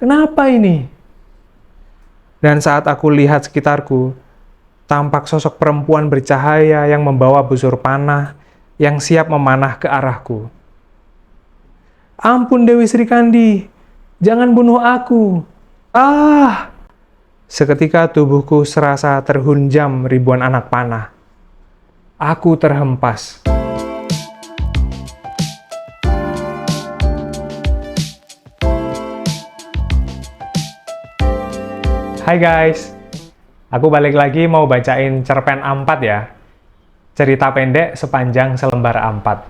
Kenapa ini? Dan saat aku lihat sekitarku, tampak sosok perempuan bercahaya yang membawa busur panah yang siap memanah ke arahku. Ampun Dewi Sri Kandi, jangan bunuh aku. Ah! Seketika tubuhku serasa terhunjam ribuan anak panah. Aku terhempas. Hai guys, aku balik lagi mau bacain cerpen A4 ya. Cerita pendek sepanjang selembar A4.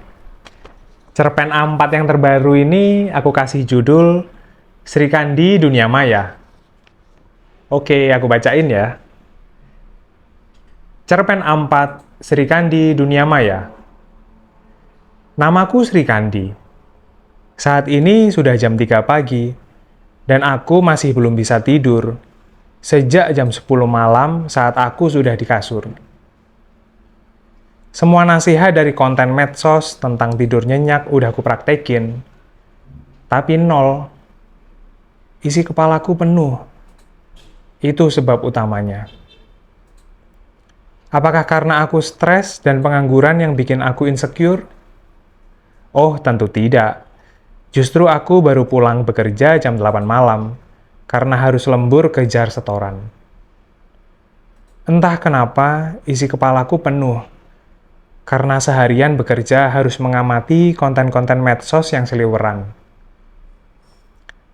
Cerpen A4 yang terbaru ini aku kasih judul Sri Kandi Dunia Maya. Oke, aku bacain ya. Cerpen A4 Sri Kandi Dunia Maya. Namaku Sri Kandi. Saat ini sudah jam 3 pagi, dan aku masih belum bisa tidur. Sejak jam 10 malam saat aku sudah di kasur. Semua nasihat dari konten medsos tentang tidur nyenyak udah aku praktekin. Tapi nol. Isi kepalaku penuh. Itu sebab utamanya. Apakah karena aku stres dan pengangguran yang bikin aku insecure? Oh, tentu tidak. Justru aku baru pulang bekerja jam 8 malam. Karena harus lembur kejar setoran. Entah kenapa, isi kepalaku penuh. Karena seharian bekerja harus mengamati konten-konten medsos yang seliweran.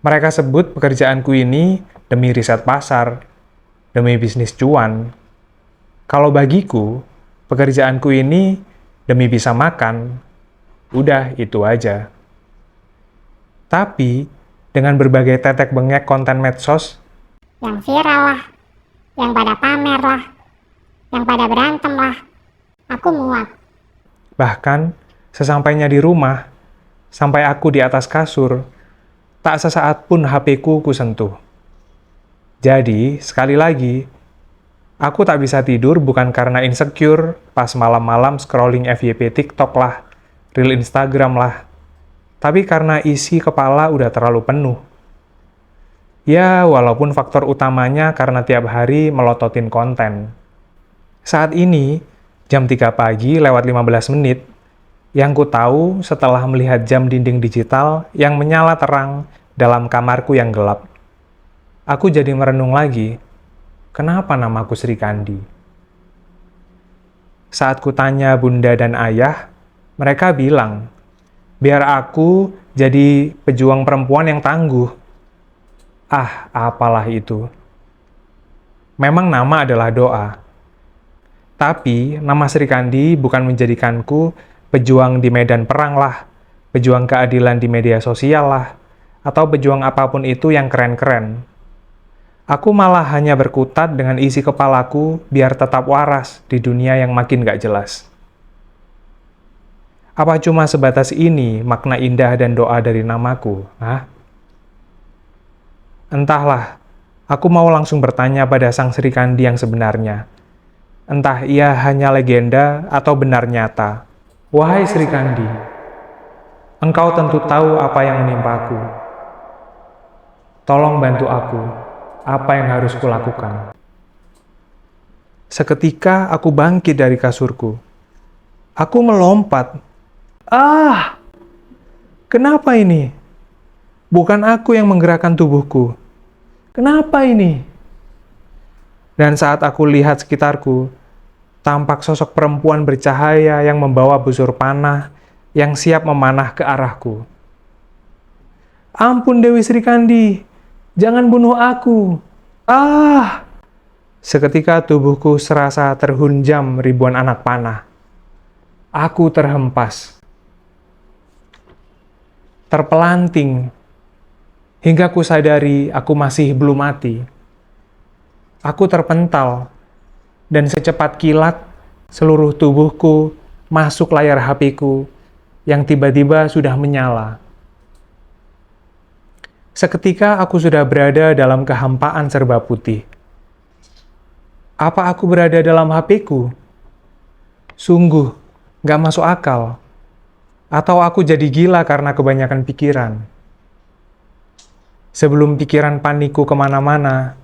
Mereka sebut pekerjaanku ini demi riset pasar, demi bisnis cuan. Kalau bagiku, pekerjaanku ini demi bisa makan, udah itu aja. Tapi, dengan berbagai tetek bengek konten medsos, yang viral lah, yang pada pamer lah, yang pada berantem lah, aku muak. bahkan sesampainya di rumah, sampai aku di atas kasur, tak sesaat pun HP-ku kusentuh. Jadi, sekali lagi, aku tak bisa tidur bukan karena insecure pas malam-malam scrolling FYP TikTok lah, reel Instagram lah, tapi karena isi kepala udah terlalu penuh. Ya, walaupun faktor utamanya karena tiap hari melototin konten. Saat ini, jam 3 pagi lewat 15 menit, yang ku tahu setelah melihat jam dinding digital yang menyala terang dalam kamarku yang gelap. Aku jadi merenung lagi, kenapa namaku Sri Kandi? Saat ku tanya bunda dan ayah, mereka bilang, biar aku jadi pejuang perempuan yang tangguh. Ah, apalah itu. Memang nama adalah doa. Tapi, nama Sri Kandi bukan menjadikanku pejuang di medan perang lah, pejuang keadilan di media sosial lah, atau pejuang apapun itu yang keren-keren. Aku malah hanya berkutat dengan isi kepalaku biar tetap waras di dunia yang makin gak jelas. Apa cuma sebatas ini makna indah dan doa dari namaku? Hah? Entahlah, aku mau langsung bertanya pada Sang Sri Kandi yang sebenarnya. Entah ia hanya legenda atau benar nyata. Wahai Sri Kandi, engkau tentu tahu apa yang menimpaku. Tolong bantu aku, apa yang harus kulakukan? Seketika aku bangkit dari kasurku. Aku melompat. Ah! Kenapa ini? Bukan aku yang menggerakkan tubuhku. Kenapa ini? Dan saat aku lihat sekitarku, tampak sosok perempuan bercahaya yang membawa busur panah yang siap memanah ke arahku. Ampun Dewi Sri Kandi, jangan bunuh aku. Ah! Seketika tubuhku serasa terhunjam ribuan anak panah. Aku terhempas. Terpelanting, hingga ku sadari aku masih belum mati. Aku terpental, dan secepat kilat, seluruh tubuhku masuk layar HP-ku yang tiba-tiba sudah menyala. Seketika aku sudah berada dalam kehampaan serba putih. Apa aku berada dalam HP-ku? Sungguh, gak masuk akal. Atau aku jadi gila karena kebanyakan pikiran. Sebelum pikiran panikku kemana-mana,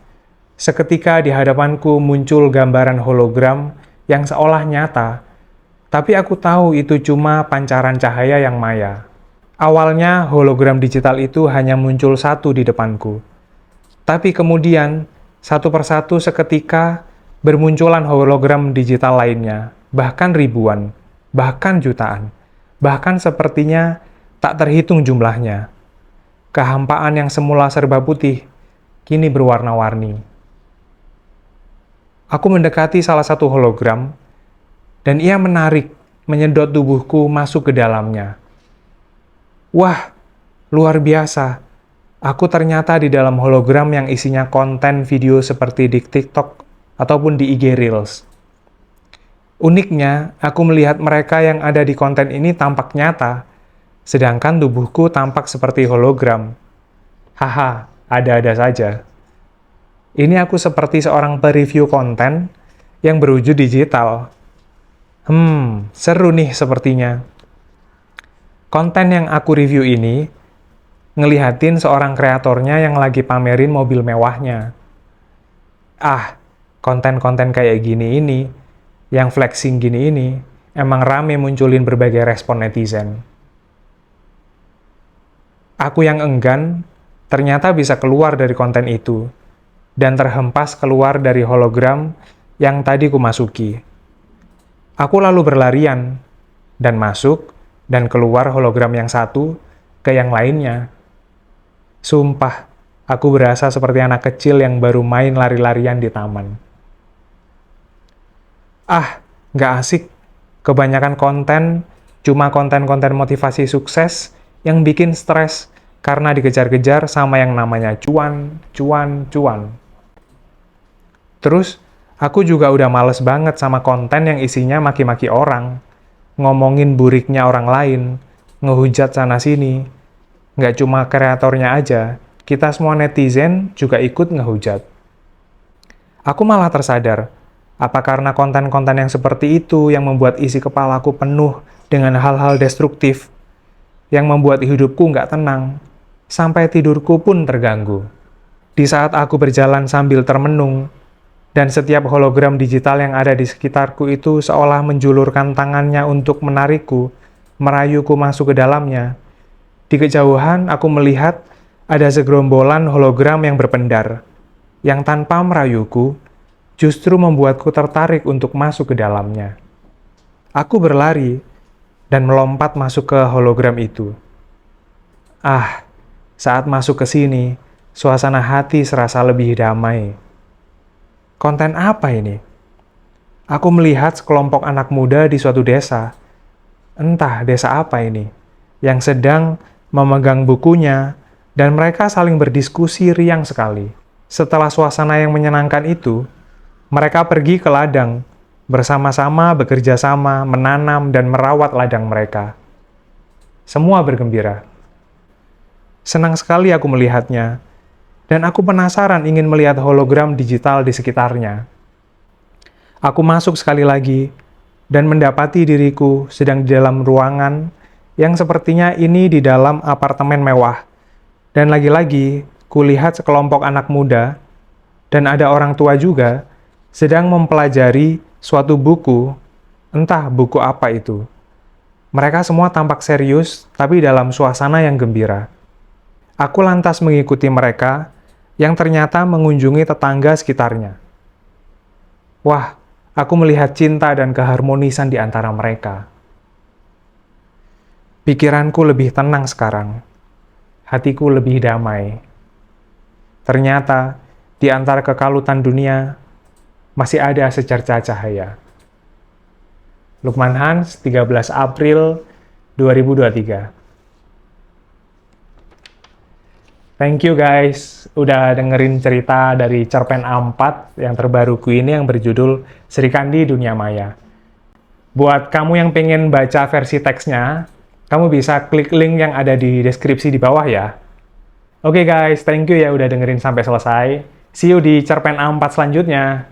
seketika di hadapanku muncul gambaran hologram yang seolah nyata, tapi aku tahu itu cuma pancaran cahaya yang maya. Awalnya hologram digital itu hanya muncul satu di depanku. Tapi kemudian, satu persatu seketika bermunculan hologram digital lainnya, bahkan ribuan, bahkan jutaan, bahkan sepertinya tak terhitung jumlahnya. Kehampaan yang semula serba putih, kini berwarna-warni. Aku mendekati salah satu hologram, dan ia menarik, menyedot tubuhku masuk ke dalamnya. Wah, luar biasa. Aku ternyata di dalam hologram yang isinya konten video seperti di TikTok ataupun di IG Reels. Uniknya, aku melihat mereka yang ada di konten ini tampak nyata, sedangkan tubuhku tampak seperti hologram. Haha, ada-ada saja. Ini aku seperti seorang pereview konten yang berwujud digital. Seru nih sepertinya. Konten yang aku review ini ngelihatin seorang kreatornya yang lagi pamerin mobil mewahnya. Konten-konten kayak gini ini, yang flexing gini ini, emang rame munculin berbagai respon netizen. Aku yang enggan, ternyata bisa keluar dari konten itu, dan terhempas keluar dari hologram yang tadi kumasuki. Aku lalu berlarian, dan masuk, dan keluar hologram yang satu ke yang lainnya. Sumpah, aku berasa seperti anak kecil yang baru main lari-larian di taman. Nggak asik. Kebanyakan konten, cuma konten-konten motivasi sukses yang bikin stres karena dikejar-kejar sama yang namanya cuan. Terus, aku juga udah males banget sama konten yang isinya maki-maki orang, ngomongin buriknya orang lain, ngehujat sana-sini. Nggak cuma kreatornya aja, kita semua netizen juga ikut ngehujat. Aku malah tersadar, apa karena konten-konten yang seperti itu yang membuat isi kepalaku penuh dengan hal-hal destruktif, yang membuat hidupku nggak tenang, sampai tidurku pun terganggu. Di saat aku berjalan sambil termenung, dan setiap hologram digital yang ada di sekitarku itu seolah menjulurkan tangannya untuk menarikku, merayuku masuk ke dalamnya. Di kejauhan, aku melihat ada segerombolan hologram yang berpendar, yang tanpa merayuku, justru membuatku tertarik untuk masuk ke dalamnya. Aku berlari, dan melompat masuk ke hologram itu. Saat masuk ke sini, suasana hati serasa lebih damai. Konten apa ini? Aku melihat sekelompok anak muda di suatu desa. Entah desa apa ini, yang sedang memegang bukunya, dan mereka saling berdiskusi riang sekali. Setelah suasana yang menyenangkan itu, mereka pergi ke ladang, bersama-sama bekerja sama menanam dan merawat ladang mereka. Semua bergembira. Senang sekali aku melihatnya, dan aku penasaran ingin melihat hologram digital di sekitarnya. Aku masuk sekali lagi, dan mendapati diriku sedang di dalam ruangan yang sepertinya ini di dalam apartemen mewah. Dan lagi-lagi, kulihat sekelompok anak muda, dan ada orang tua juga, sedang mempelajari suatu buku, entah buku apa itu. Mereka semua tampak serius, tapi dalam suasana yang gembira. Aku lantas mengikuti mereka, yang ternyata mengunjungi tetangga sekitarnya. Wah, aku melihat cinta dan keharmonisan di antara mereka. Pikiranku lebih tenang sekarang. Hatiku lebih damai. Ternyata, di antara kekalutan dunia, masih ada secercah cahaya. Lukman Hans, 13 April 2023. Thank you guys, udah dengerin cerita dari cerpen A4 yang terbaruku ini yang berjudul Sri Kandi Dunia Maya. Buat kamu yang pengen baca versi teksnya, kamu bisa klik link yang ada di deskripsi di bawah ya. Oke guys, thank you ya udah dengerin sampai selesai. See you di cerpen A4 selanjutnya.